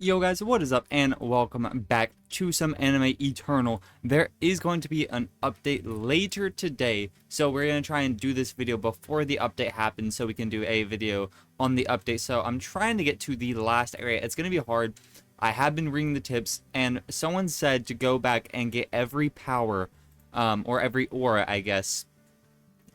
Yo guys, what is up and welcome back to some Anime Eternal. There is going to be an update later today, so we're going to try and do this video before the update happens so we can do a video on the update. So I'm trying to get to the last area. It's going to be hard. I have been reading the tips and someone said to go back and get every power, or every aura, I guess,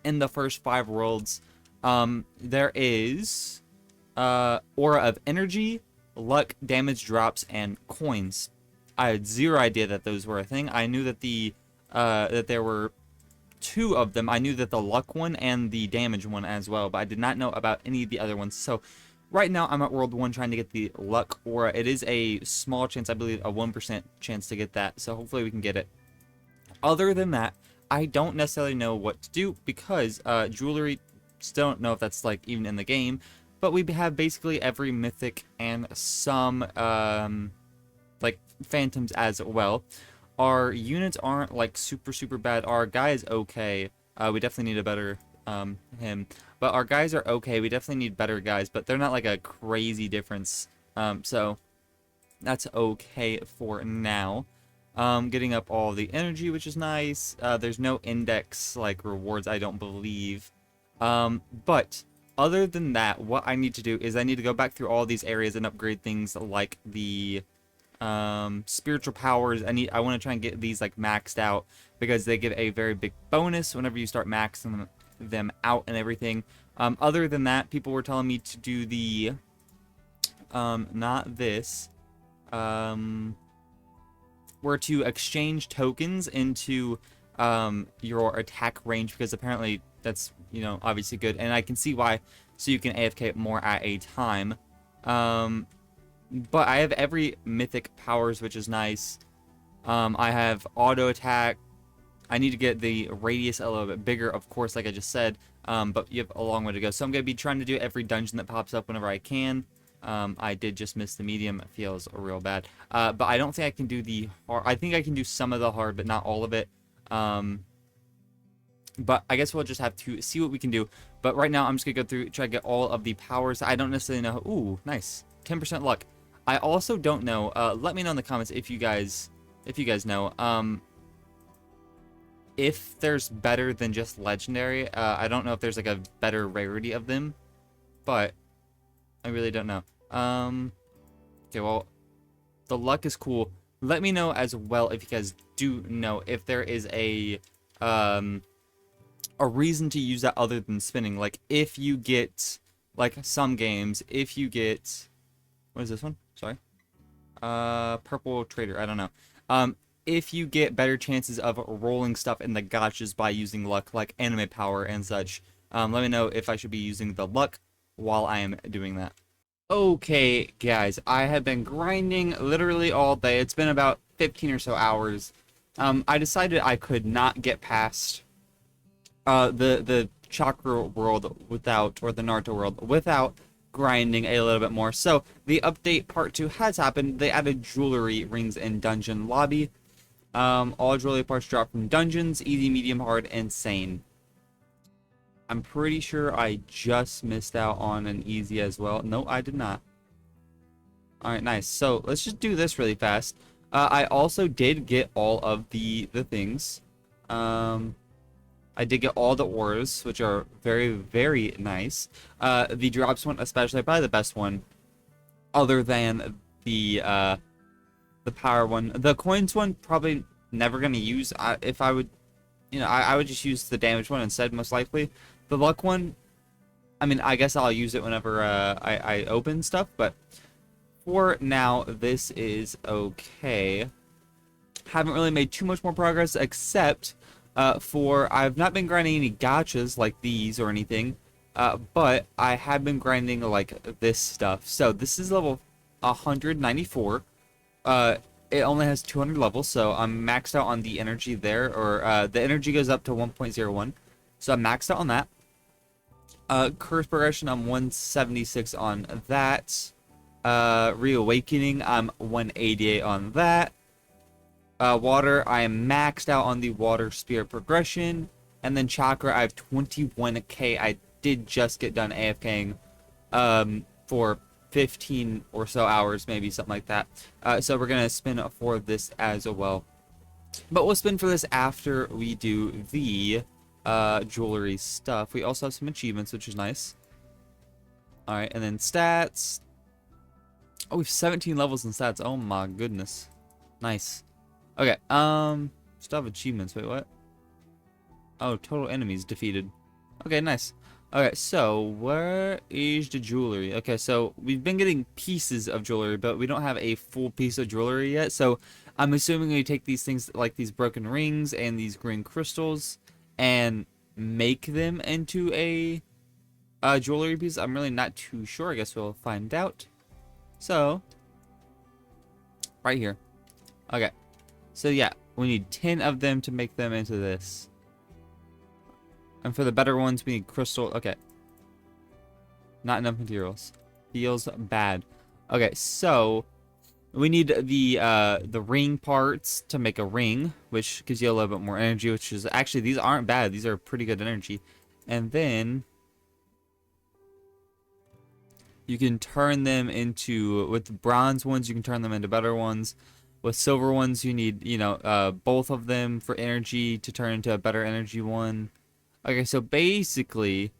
in the first 5 worlds. There is aura of energy, luck, damage drops, and coins. I had zero idea that those were a thing. I knew that that there were 2 of them. I knew that the luck one and the damage one as well, but I did not know about any of the other ones. So right now I'm at world 1 trying to get the luck aura. It is a small chance, I believe a 1% chance to get that, so hopefully we can get it. Other than that, I don't necessarily know what to do because jewelry, still don't know if that's like even in the game. But we have basically every mythic and some like phantoms as well. Our units aren't like super bad. Our guy is okay. We definitely need a better him. But our guys are okay. We definitely need better guys, but they're not like a crazy difference. So that's okay for now. Getting up all the energy, which is nice. There's no index like rewards, I don't believe. But other than that, what I need to do is I need to go back through all these areas and upgrade things like the spiritual powers. I want to try and get these like maxed out because they give a very big bonus whenever you start maxing them out and everything. Other than that, people were telling me to do the not this, were to exchange tokens into your attack range, because apparently that's, you know, obviously good, and I can see why. So you can AFK more at a time. But I have every mythic powers, which is nice. I have auto attack. I need to get the radius a little bit bigger, of course, like I just said. But you have a long way to go. So I'm going to be trying to do every dungeon that pops up whenever I can. I did just miss the medium. It feels real bad. But I don't think I can do the hard. I think I can do some of the hard, but not all of it. But I guess we'll just have to see what we can do. But right now, I'm just going to go through, try to get all of the powers. I don't necessarily know. Ooh, nice. 10% luck. I also don't know. Let me know in the comments if you guys know. If there's better than just legendary. I don't know if there's like a better rarity of them. But I really don't know. Okay, well, the luck is cool. Let me know as well if you guys do know if there is a reason to use that other than spinning. Like if you get, like some games, if you get, what is this one? Sorry. Purple trader. I don't know. If you get better chances of rolling stuff in the gotchas by using luck, like anime power and such. Let me know if I should be using the luck while I am doing that. Okay, guys, I have been grinding literally all day. It's been about 15 or so hours. I decided I could not get past the chakra world without, or the Naruto world without grinding a little bit more. So the update part 2 has happened. They added jewelry rings in dungeon lobby. All jewelry parts drop from dungeons, easy, medium, hard, insane. I'm pretty sure I just missed out on an easy as well. No, I did not. Alright, nice. So let's just do this really fast. I also did get all of the things. I did get all the auras, which are very nice. The drops one especially, probably the best one, other than the power one. The coins one, probably never gonna use. If I would, you know, I would just use the damage one instead, most likely. The luck one, I mean, I guess I'll use it whenever I open stuff, but for now, this is okay. Haven't really made too much more progress, except for I've not been grinding any gotchas like these or anything, but I have been grinding like this stuff. So this is level 194. It only has 200 levels, so I'm maxed out on the energy there, or the energy goes up to 1.01. So I'm maxed out on that. Curse progression, I'm 176 on that. Reawakening, I'm 188 on that. Water, I am maxed out on the water spirit progression. And then chakra, I have 21k. I did just get done AFKing for 15 or so hours, maybe something like that. So we're gonna spin for this as well. But we'll spin for this after we do the jewelry stuff. We also have some achievements, which is nice. Alright, and then stats. Oh, we have 17 levels in stats. Oh my goodness. Nice. Okay, still have achievements. Wait, what? Oh, total enemies defeated. Okay, nice. Okay, so where is the jewelry? Okay, so we've been getting pieces of jewelry, but we don't have a full piece of jewelry yet. So I'm assuming we take these things like these broken rings and these green crystals and make them into a jewelry piece. I'm really not too sure. I guess we'll find out. So right here. Okay. So yeah, we need 10 of them to make them into this. And for the better ones, we need crystal. Okay. Not enough materials. Feels bad. Okay, so we need the ring parts to make a ring, which gives you a little bit more energy, which is actually, these aren't bad. These are pretty good energy. And then you can turn them into, with the bronze ones, you can turn them into better ones. With silver ones, you need, you know, both of them for energy to turn into a better energy one. Okay, so basically,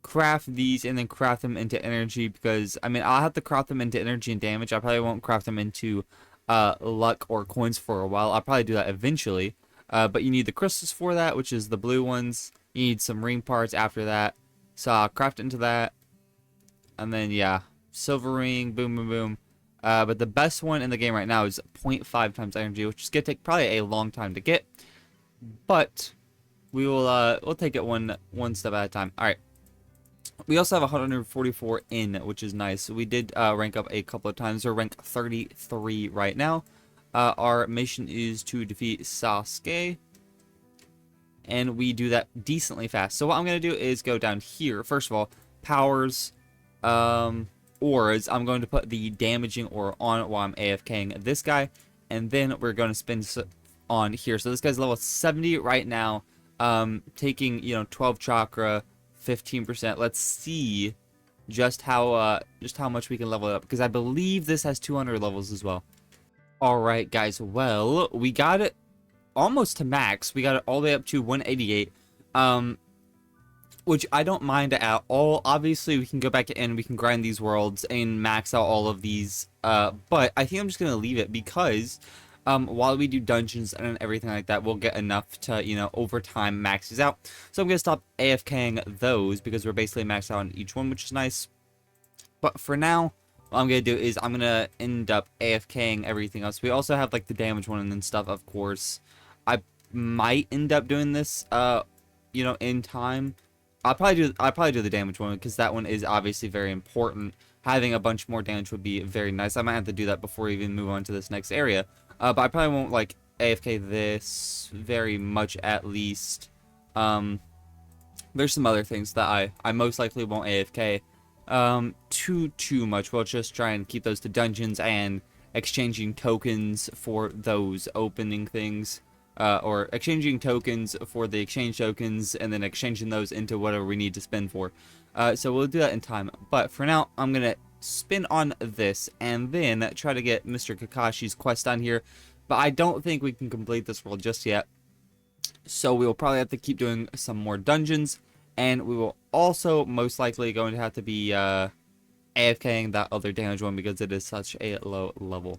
craft these and then craft them into energy because, I mean, I'll have to craft them into energy and damage. I probably won't craft them into luck or coins for a while. I'll probably do that eventually. But you need the crystals for that, which is the blue ones. You need some ring parts after that. So I'll craft into that. And then, yeah, silver ring, boom, boom, boom. But the best one in the game right now is 0.5 times energy, which is going to take probably a long time to get. But we will we'll take it one step at a time. All right. We also have 144 in, which is nice. We did rank up a couple of times. We're rank 33 right now. Our mission is to defeat Sasuke. And we do that decently fast. So what I'm going to do is go down here. First of all, powers, ores. I'm going to put the damaging ore on while I'm AFKing this guy. And then we're going to spin on here. So this guy's level 70 right now. Taking, you know, 12 chakra, 15%. Let's see just how much we can level it up, because I believe this has 200 levels as well. All right, guys. Well, we got it almost to max. We got it all the way up to 188. Which I don't mind at all. Obviously, we can go back in, we can grind these worlds and max out all of these. But I think I'm just gonna leave it because while we do dungeons and everything like that, we'll get enough to, you know, over time maxes out. So I'm going to stop AFKing those because we're basically maxed out on each one, which is nice. But for now, what I'm going to do is I'm going to end up AFKing everything else. We also have, like, the damage one and then stuff, of course. I might end up doing this, you know, in time. I'll probably do the damage one because that one is obviously very important. Having a bunch more damage would be very nice. I might have to do that before we even move on to this next area. But I probably won't, like, AFK this very much, at least. There's some other things that I most likely won't AFK too much. We'll just try and keep those to dungeons and exchanging tokens for those opening things. Or exchanging tokens for the exchange tokens, and then exchanging those into whatever we need to spend for. So we'll do that in time. But for now, I'm going to spin on this and then try to get Mr. Kakashi's quest on here. But I don't think we can complete this world just yet. So we will probably have to keep doing some more dungeons. And we will also most likely going to have to be AFKing that other damage one because it is such a low level.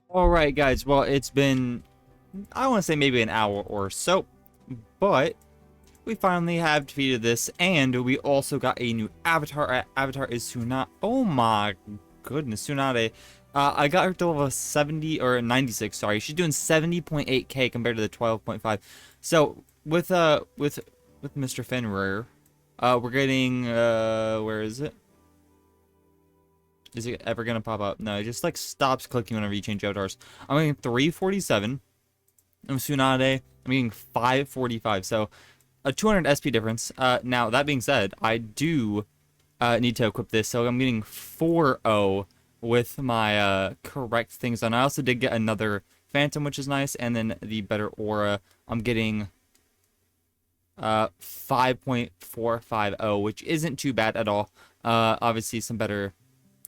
Alright, guys. Well, it's been, I want to say maybe an hour or so. But we finally have defeated this, and we also got a new avatar. Avatar is Tsunade. Oh my goodness, Tsunade. I got her to level 70 or 96. Sorry, she's doing 70.8k compared to the 12.5. So with Mr. Fenrir, we're getting where is it? Is it ever gonna pop up? No, it just like stops clicking whenever you change avatars. I'm getting 347. And with Tsunade, I'm getting 545. So a 200 SP difference. Now, that being said, I do need to equip this, so I'm getting 4-0 with my correct things on. I also did get another Phantom, which is nice, and then the better Aura. I'm getting 5.450, which isn't too bad at all. Obviously, some better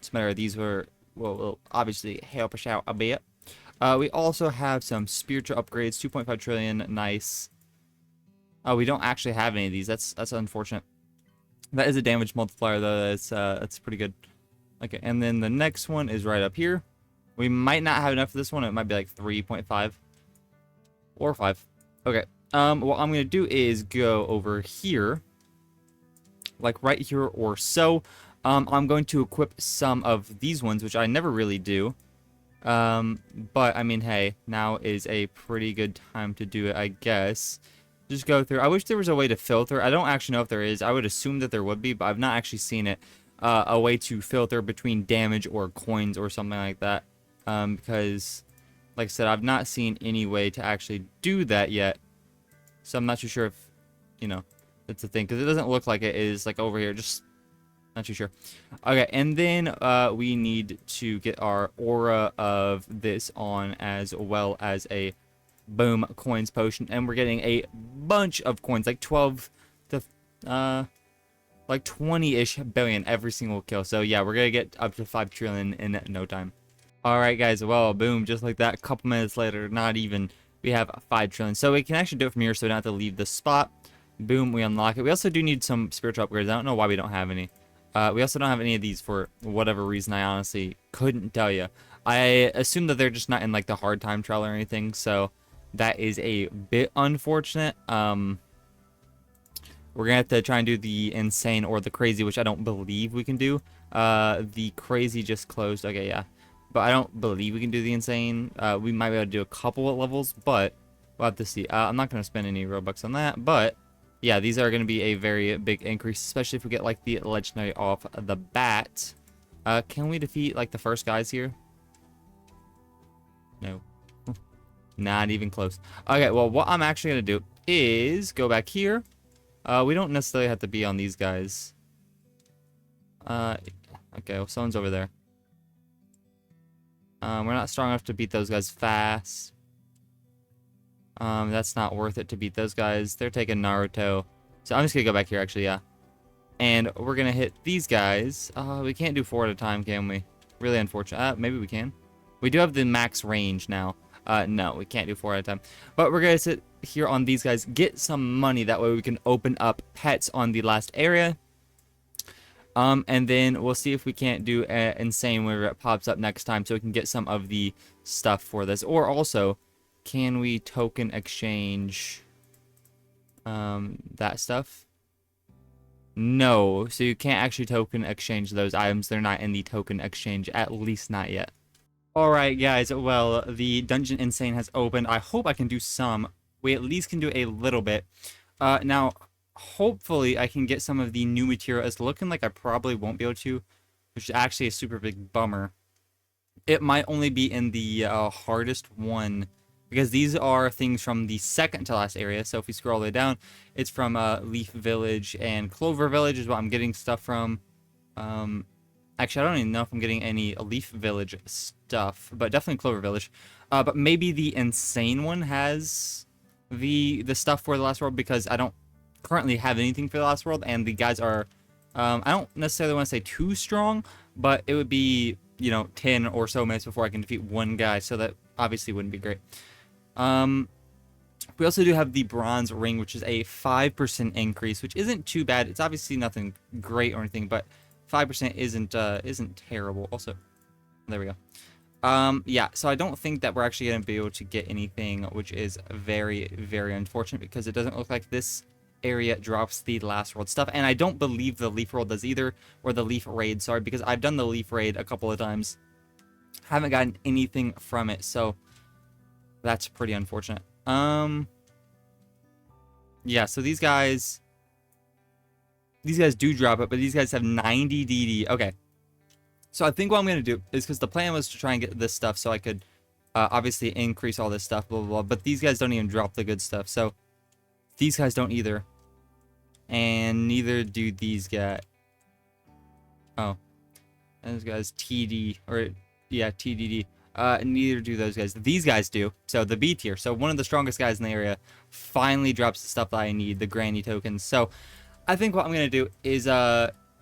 It's a matter of these will obviously help us out a bit. We also have some spiritual upgrades, 2.5 trillion, nice. We don't actually have any of these. That's unfortunate. That is a damage multiplier though. That's pretty good. Okay, and then the next one is right up here. We might not have enough for this one. It might be like 3.5 or 5. Okay. What I'm gonna do is go over here, like right here or so. I'm going to equip some of these ones, which I never really do. But I mean, hey, now is a pretty good time to do it, I guess. Just go through. I wish there was a way to filter. I don't actually know if there is. I would assume that there would be, but I've not actually seen it. A way to filter between damage or coins or something like that. Because, like I said, I've not seen any way to actually do that yet. So I'm not too sure if, you know, that's the thing. Because it doesn't look like it is, like, over here. Just not too sure. Okay, and then we need to get our aura of this on, as well as a boom coins potion. And we're getting a bunch of coins, like 12 to like 20-ish billion every single kill. So yeah, we're gonna get up to 5 trillion in no time. All right, guys. Well, boom, just like that. A couple minutes later, not even, we have 5 trillion. So we can actually do it from here, so we don't have to leave the spot. Boom, we unlock it. We also do need some spiritual upgrades. I don't know why we don't have any. We also don't have any of these for whatever reason. I honestly couldn't tell you. I assume that they're just not in like the hard time trial or anything, so that is a bit unfortunate. We're gonna have to try and do the insane or the crazy, which I don't believe we can do. The crazy just closed. Okay, yeah, but I don't believe we can do the insane. We might be able to do a couple of levels, but we'll have to see. I'm not gonna spend any Robux on that, but yeah, these are gonna be a very big increase, especially if we get like the legendary off the bat. Can we defeat like the first guys here? No. Not even close. Okay, well, what I'm actually going to do is go back here. We don't necessarily have to be on these guys. Okay, well, someone's over there. We're not strong enough to beat those guys fast. That's not worth it to beat those guys. They're taking Naruto. So I'm just going to go back here, actually, yeah. And we're going to hit these guys. We can't do 4 at a time, can we? Really unfortunate. Maybe we can. We do have the max range now. No, we can't do 4 at a time. But we're going to sit here on these guys, get some money. That way we can open up pets on the last area. And then we'll see if we can't do insane whenever it pops up next time, so we can get some of the stuff for this. Or also, can we token exchange that stuff? No, so you can't actually token exchange those items. They're not in the token exchange, at least not yet. Alright, guys, well, the Dungeon Insane has opened. I hope I can do some. We at least can do a little bit. Now, hopefully I can get some of the new material. It's looking like I probably won't be able to, which is actually a super big bummer. It might only be in the hardest one, because these are things from the second to last area. So if we scroll all the way down, it's from Leaf Village and Clover Village is what I'm getting stuff from. Actually, I don't even know if I'm getting any Leaf Village stuff, but definitely Clover Village. But maybe the Insane one has the stuff for the last world, because I don't currently have anything for the last world, and the guys are, I don't necessarily want to say too strong, but it would be, you know, 10 or so minutes before I can defeat one guy, so that obviously wouldn't be great. We also do have the Bronze Ring, which is a 5% increase, which isn't too bad. It's obviously nothing great or anything, but 5% isn't terrible. Also, there we go. Yeah, so I don't think that we're actually going to be able to get anything, which is very, very unfortunate, because it doesn't look like this area drops the last world stuff, and I don't believe the Leaf World does either, or the Leaf Raid, sorry, because I've done the Leaf Raid a couple of times. Haven't gotten anything from it, so that's pretty unfortunate. Yeah, so these guys do drop it, but these guys have 90 DD. Okay. So I think what I'm going to do is, because the plan was to try and get this stuff so I could obviously increase all this stuff, blah, blah, blah. But these guys don't even drop the good stuff. So these guys don't either. And neither do these guys. Oh. Those guys TD. Or, yeah, TDD. Neither do those guys. These guys do. So the B tier. So one of the strongest guys in the area finally drops the stuff that I need, the granny tokens. So I think what I'm going to do is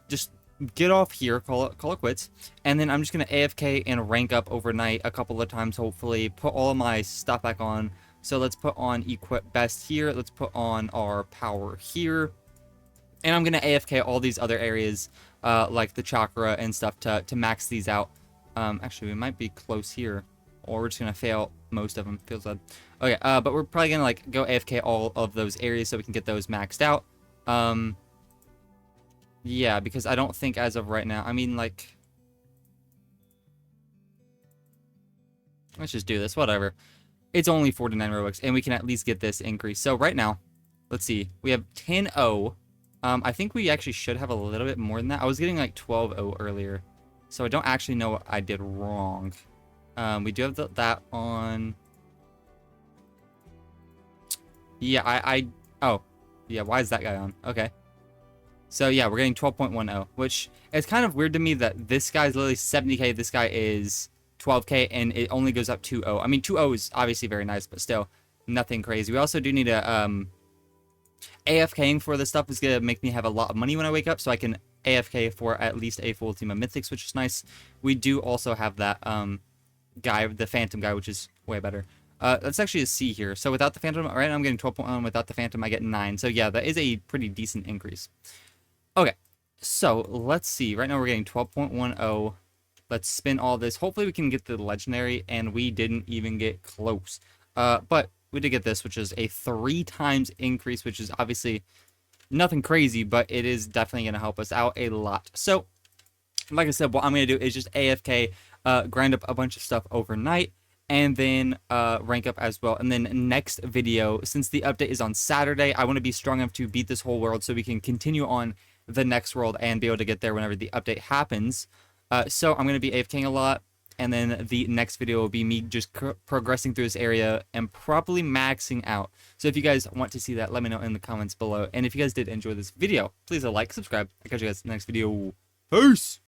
just get off here, call it quits, and then I'm just gonna AFK and rank up overnight a couple of times, hopefully. Put all of my stuff back on. So let's put on equip best here. Let's put on our power here. And I'm gonna AFK all these other areas, like the chakra and stuff, to max these out. Actually, we might be close here, or we're just gonna fail most of them. Feels bad. Okay, but we're probably gonna like go AFK all of those areas so we can get those maxed out. Yeah, because I don't think as of right now, I mean, like, let's just do this, whatever. It's only 49 Robux, and we can at least get this increase. So right now, let's see, we have 10-0. I think we actually should have a little bit more than that. I was getting like 12-0 earlier, so I don't actually know what I did wrong. We do have that on. Yeah, oh, yeah, why is that guy on? Okay. So yeah, we're getting 12.10, which is kind of weird to me that this guy's literally 70k, this guy is 12k, and it only goes up 2-0. I mean, 2-0 is obviously very nice, but still, nothing crazy. We also do need a, AFKing for this stuff is going to make me have a lot of money when I wake up, so I can AFK for at least a full team of mythics, which is nice. We do also have that, guy, the phantom guy, which is way better. Let's actually see here. So without the phantom, right now I'm getting 12.1. Without the phantom, I get 9. So yeah, that is a pretty decent increase. Okay, so let's see. Right now we're getting 12.10. Let's spin all this. Hopefully we can get the legendary, and we didn't even get close. But we did get this, which is a 3 times increase, which is obviously nothing crazy, but it is definitely going to help us out a lot. So, like I said, what I'm going to do is just AFK, grind up a bunch of stuff overnight, and then rank up as well. And then next video, since the update is on Saturday, I want to be strong enough to beat this whole world so we can continue on the next world and be able to get there whenever the update happens. So I'm going to be AFKing a lot, and then the next video will be me just progressing through this area and probably maxing out. So if you guys want to see that, let me know in the comments below. And if you guys did enjoy this video, please like, subscribe. I'll catch you guys in the next video. Peace!